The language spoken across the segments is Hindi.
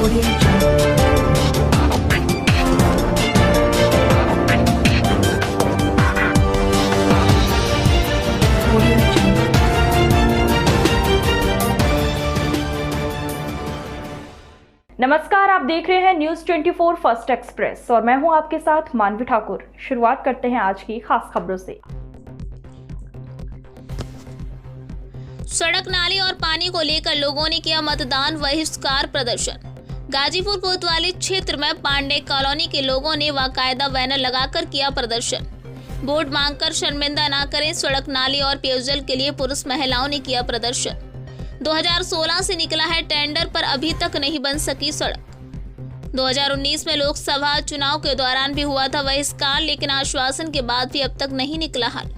नमस्कार, आप देख रहे हैं न्यूज 24 फर्स्ट एक्सप्रेस और मैं हूं आपके साथ मानवी ठाकुर। शुरुआत करते हैं आज की खास खबरों से। सड़क, नाली और पानी को लेकर लोगों ने किया मतदान बहिष्कार प्रदर्शन। गाजीपुर कोतवाली क्षेत्र में पांडे कॉलोनी के लोगों ने बाकायदा बैनर लगाकर किया प्रदर्शन। वोट मांगकर शर्मिंदा ना करें, सड़क, नाली और पेयजल के लिए पुरुष महिलाओं ने किया प्रदर्शन। 2016 से निकला है टेंडर पर अभी तक नहीं बन सकी सड़क। 2019 में लोकसभा चुनाव के दौरान भी हुआ था बहिष्कार, लेकिन आश्वासन के बाद भी अब तक नहीं निकला हल।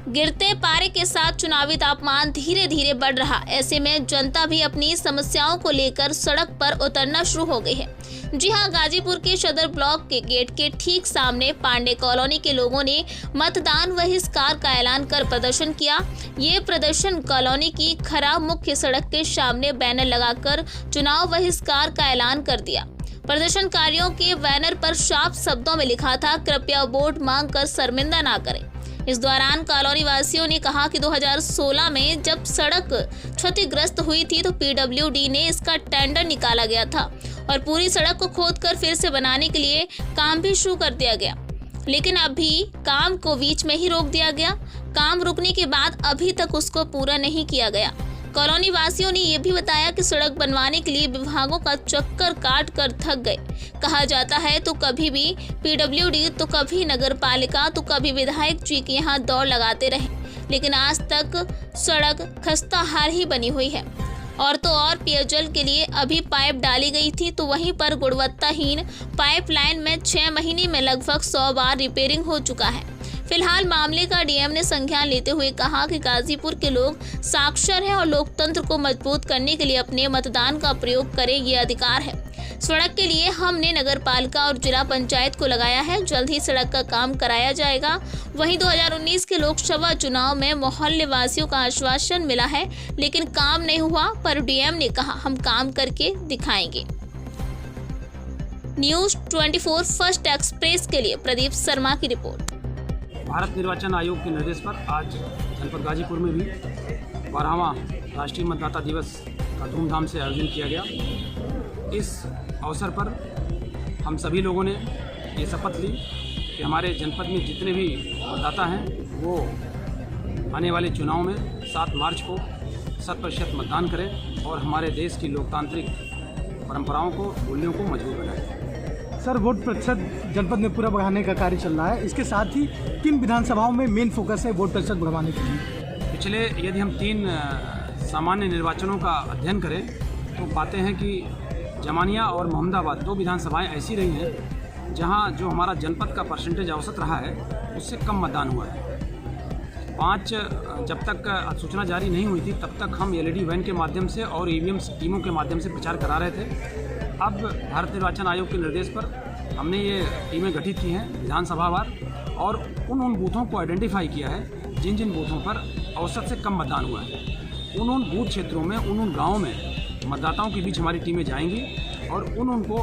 गिरते पारे के साथ चुनावी तापमान धीरे धीरे बढ़ रहा, ऐसे में जनता भी अपनी समस्याओं को लेकर सड़क पर उतरना शुरू हो गई है। जी हां, गाजीपुर के सदर ब्लॉक के गेट के ठीक सामने पांडे कॉलोनी के लोगों ने मतदान बहिष्कार का ऐलान कर प्रदर्शन किया। ये प्रदर्शन कॉलोनी की खराब मुख्य सड़क के सामने बैनर लगाकर चुनाव बहिष्कार का ऐलान कर दिया। प्रदर्शनकारियों के बैनर पर साफ शब्दों में लिखा था, कृपया वोट मांगकर शर्मिंदा ना करें। इस दौरान कॉलोनी वासियों ने कहा कि 2016 में जब सड़क क्षतिग्रस्त हुई थी तो पीडब्ल्यूडी ने इसका टेंडर निकाला गया था और पूरी सड़क को खोदकर फिर से बनाने के लिए काम भी शुरू कर दिया गया, लेकिन अभी काम को बीच में ही रोक दिया गया। काम रुकने के बाद अभी तक उसको पूरा नहीं किया गया। कॉलोनी वासियों ने यह भी बताया कि सड़क बनवाने के लिए विभागों का चक्कर काट कर थक गए। कहा जाता है तो कभी भी पीडब्ल्यूडी, तो कभी नगर पालिका, तो कभी विधायक जी के यहाँ दौड़ लगाते रहे, लेकिन आज तक सड़क खस्ता हाल ही बनी हुई है। और तो और पेयजल के लिए अभी पाइप डाली गई थी, तो वहीं पर गुणवत्ताहीन पाइपलाइन में 6 महीने में लगभग 100 बार रिपेयरिंग हो चुका है। फिलहाल मामले का डीएम ने संज्ञान लेते हुए कहा कि गाजीपुर के लोग साक्षर हैं और लोकतंत्र को मजबूत करने के लिए अपने मतदान का प्रयोग करें, ये अधिकार है। सड़क के लिए हमने नगर पालिका और जिला पंचायत को लगाया है, जल्द ही सड़क का काम कराया जाएगा। वहीं 2019 के लोकसभा चुनाव में मोहल्ले वासियों का आश्वासन मिला है, लेकिन काम नहीं हुआ, पर डीएम ने कहा हम काम करके दिखाएंगे। न्यूज 24 फर्स्ट एक्सप्रेस के लिए प्रदीप शर्मा की रिपोर्ट। भारत निर्वाचन आयोग के निर्देश पर आज जनपद गाजीपुर में भी 12वां राष्ट्रीय मतदाता दिवस का धूमधाम से आयोजन किया गया। इस अवसर पर हम सभी लोगों ने ये शपथ ली कि हमारे जनपद में जितने भी मतदाता हैं वो आने वाले चुनाव में 7 मार्च को 100% मतदान करें और हमारे देश की लोकतांत्रिक परंपराओं को, मूल्यों को मजबूत बनाएं। सर, वोट प्रतिशत जनपद में पूरा बढ़ाने का कार्य चल रहा है, इसके साथ ही किन विधानसभाओं में मेन फोकस है वोट प्रतिशत बढ़ाने के लिए? पिछले यदि हम 3 सामान्य निर्वाचनों का अध्ययन करें तो पाते हैं कि जमानिया और मोहम्मदाबाद 2 विधानसभाएं ऐसी रही हैं जहां जो हमारा जनपद का परसेंटेज औसत रहा है उससे कम मतदान हुआ है। 5 जब तक सूचना जारी नहीं हुई थी तब तक हम एलईडी वैन के माध्यम से और ईवीएम टीमों के माध्यम से प्रचार करा रहे थे। अब भारत निर्वाचन आयोग के निर्देश पर हमने ये टीमें गठित की हैं विधानसभावार और उन बूथों को आइडेंटिफाई किया है जिन जिन बूथों पर औसत से कम मतदान हुआ है। उन बूथ क्षेत्रों में, उन गाँवों में मतदाताओं के बीच हमारी टीमें जाएंगी और उनको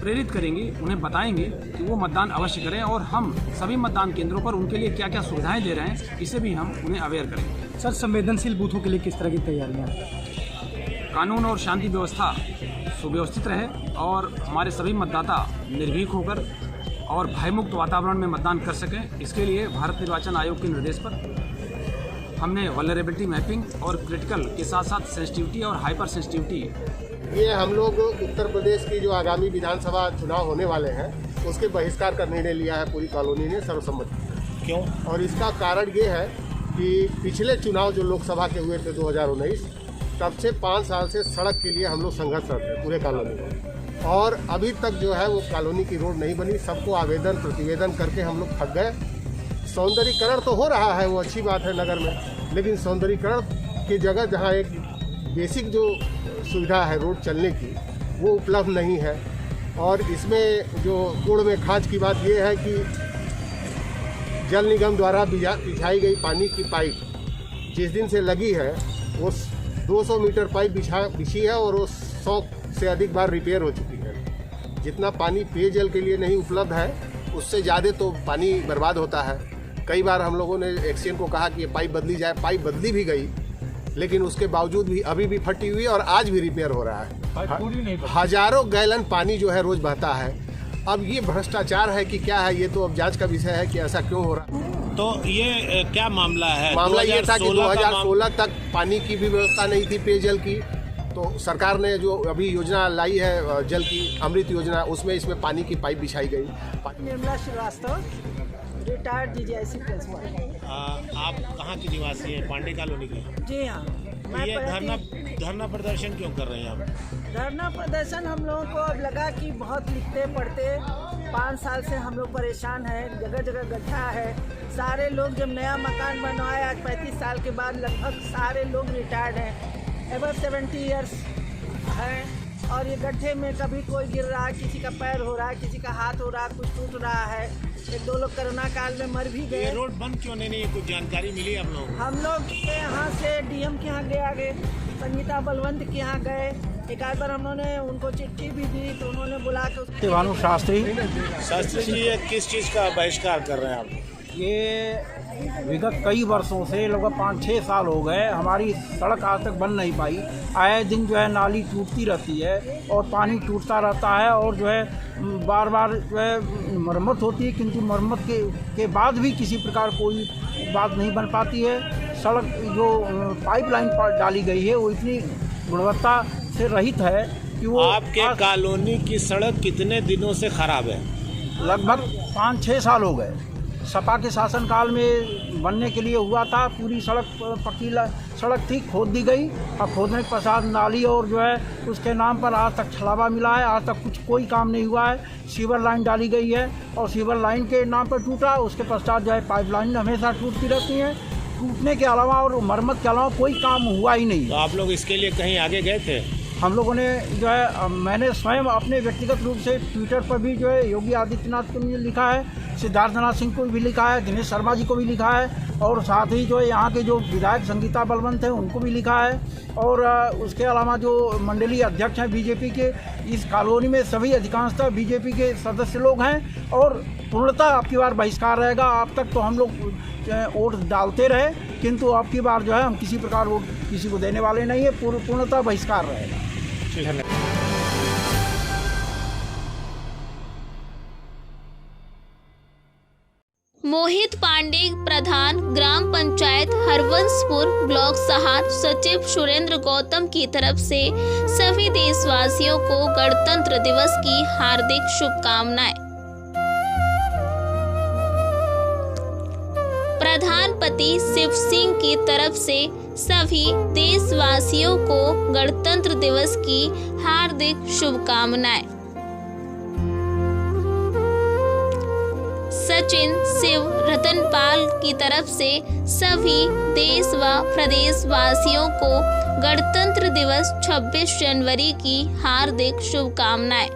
प्रेरित करेंगी, उन्हें बताएंगे कि वो मतदान अवश्य करें और हम सभी मतदान केंद्रों पर उनके लिए क्या क्या सुविधाएं दे रहे हैं इसे भी हम उन्हें अवेयर करेंगे। सर, संवेदनशील बूथों के लिए किस तरह की तैयारियाँ? कानून और शांति व्यवस्था सुव्यवस्थित रहे और हमारे सभी मतदाता निर्भीक होकर और भयमुक्त वातावरण में मतदान कर सकें, इसके लिए भारत निर्वाचन आयोग के निर्देश पर हमने वल्नरेबिलिटी मैपिंग और क्रिटिकल के साथ साथ सेंसिटिविटी और हाइपर सेंसिटिविटी, ये हम लोग उत्तर प्रदेश की जो आगामी विधानसभा चुनाव होने वाले हैं उसके बहिष्कार का निर्णय लिया है पूरी कॉलोनी ने सर्वसम्मति। क्यों? और इसका कारण ये है कि पिछले चुनाव जो लोकसभा के हुए थे 2019, तब से 5 साल से सड़क के लिए हम लोग संघर्षरत हैं पूरे कॉलोनी में, और अभी तक जो है वो कॉलोनी की रोड नहीं बनी। सबको आवेदन प्रतिवेदन करके हम लोग थक गए। सौंदर्यीकरण तो हो रहा है, वो अच्छी बात है नगर में, लेकिन सौंदर्यीकरण की जगह जहाँ एक बेसिक जो सुविधा है रोड चलने की वो उपलब्ध नहीं है। और इसमें जो कूड़ में खाज की बात ये है कि जल निगम द्वारा बिछाई गई पानी की पाइप जिस दिन से लगी है वो 200 मीटर पाइप बिछी है और वो 100 से अधिक बार रिपेयर हो चुकी है। जितना पानी पेयजल के लिए नहीं उपलब्ध है, उससे ज़्यादा तो पानी बर्बाद होता है। कई बार हम लोगों ने एक्सचेंज को कहा कि ये पाइप बदली जाए, पाइप बदली भी गई, लेकिन उसके बावजूद भी अभी भी फटी हुई है और आज भी रिपेयर हो रहा है। हजारों गैलन पानी जो है रोज बहता है। अब ये भ्रष्टाचार है कि क्या है, ये तो अब जांच का विषय है कि ऐसा क्यों हो रहा है। तो ये क्या मामला है? मामला ये था कि 2016 तक पानी की भी व्यवस्था नहीं थी, पेयजल की। तो सरकार ने जो अभी योजना लाई है जल की, अमृत योजना, उसमें इसमें पानी की पाइप बिछाई गई। Nirmala Srivastava, retired DGIC principal. आप कहाँ के निवासी हैं? पांडे कॉलोनी के? जी हाँ। ये धरना प्रदर्शन क्यों कर रहे हैं आप? धरना प्रदर्शन हम लोगों को अब लगा कि बहुत लिखते पढ़ते 5 साल से हम लोग परेशान हैं। जगह जगह गड्ढा है। सारे लोग जब नया मकान बनवाए, आज 35 साल के बाद लगभग सारे लोग रिटायर्ड हैं, एबव 70 ईयर्स हैं। और ये गड्ढे में कभी कोई गिर रहा है, किसी का पैर हो रहा है, किसी का हाथ हो रहा है, कुछ टूट रहा है। 1-2 लोग कोरोना काल में मर भी गए। ये रोड बंद क्यों नहीं? कुछ जानकारी मिली आप लोग? हम लोग के यहाँ से DM के यहाँ गए, संगीता बलवंत के यहाँ गए। एक आध बार हम लोगों ने उनको चिट्ठी भी दी, तो उन्होंने बुला के भानु शास्त्री जी, ये किस चीज़ का बहिष्कार कर रहे हैं आप? ये विगत कई वर्षों से लगभग 5-6 साल हो गए, हमारी सड़क आज तक बन नहीं पाई। आए दिन जो है नाली टूटती रहती है और पानी टूटता रहता है और जो है बार बार जो है मरम्मत होती है, किंतु मरम्मत के बाद भी किसी प्रकार कोई बात नहीं बन पाती है। सड़क जो पाइपलाइन डाली गई है वो इतनी गुणवत्ता से रहित है कि वो आपके कॉलोनी की सड़क कितने दिनों से खराब है? लगभग 5-6 साल हो गए। सपा के शासनकाल में बनने के लिए हुआ था, पूरी सड़क पक्की सड़क थी, खोद दी गई और खोदने के पश्चात नाली और जो है उसके नाम पर आज तक छलावा मिला है। आज तक कोई काम नहीं हुआ है। सीवर लाइन डाली गई है और सीवर लाइन के नाम पर टूटा, उसके पश्चात जो है पाइपलाइन हमेशा टूटती रहती हैं। टूटने के अलावा और मरम्मत के अलावा कोई काम हुआ ही नहीं। तो आप लोग इसके लिए कहीं आगे गए थे? हम लोगों ने जो है मैंने स्वयं अपने व्यक्तिगत रूप से ट्विटर पर भी जो है योगी आदित्यनाथ को भी लिखा है, सिद्धार्थनाथ सिंह को भी लिखा है, दिनेश शर्मा जी को भी लिखा है और साथ ही जो है यहाँ के जो विधायक संगीता बलवंत हैं उनको भी लिखा है। और उसके अलावा जो मंडलीय अध्यक्ष हैं बीजेपी के, इस कॉलोनी में सभी अधिकांशतः बीजेपी के सदस्य लोग हैं और पूर्णतः अब की बार बहिष्कार रहेगा। अब तक तो हम लोग वोट डालते रहे, किंतु अब की बार जो है हम किसी प्रकार वोट किसी को देने वाले नहीं है, पूर्णतः बहिष्कार रहेगा। मोहित पांडे, प्रधान ग्राम पंचायत हरवंशपुर ब्लॉक सहार, सचिव सुरेंद्र गौतम की तरफ से सभी देशवासियों को गणतंत्र दिवस की हार्दिक शुभकामनाएं। प्रधानपति शिव सिंह की तरफ से सभी देशवासियों को गणतंत्र दिवस की हार्दिक शुभकामनाएं। सचिन शिव रतनपाल की तरफ से सभी देश व प्रदेशवासियों को गणतंत्र दिवस 26 जनवरी की हार्दिक शुभकामनाएं।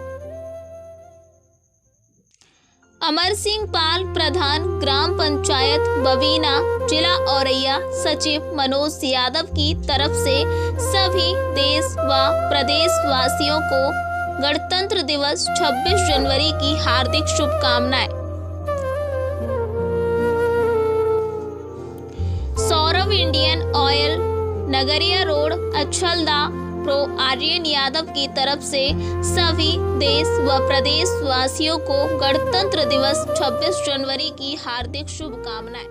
अमर सिंह पाल, प्रधान ग्राम पंचायत बवीना, जिला औरैया, सचिव मनोज यादव की तरफ से सभी देश व प्रदेशवासियों को गणतंत्र दिवस 26 जनवरी की हार्दिक शुभकामनाएं। सौरभ इंडियन ऑयल, नगरिया रोड, अछलदा, प्रो आर्यन यादव की तरफ से सभी देश व प्रदेशवासियों को गणतंत्र दिवस 26 जनवरी की हार्दिक शुभकामनाएं।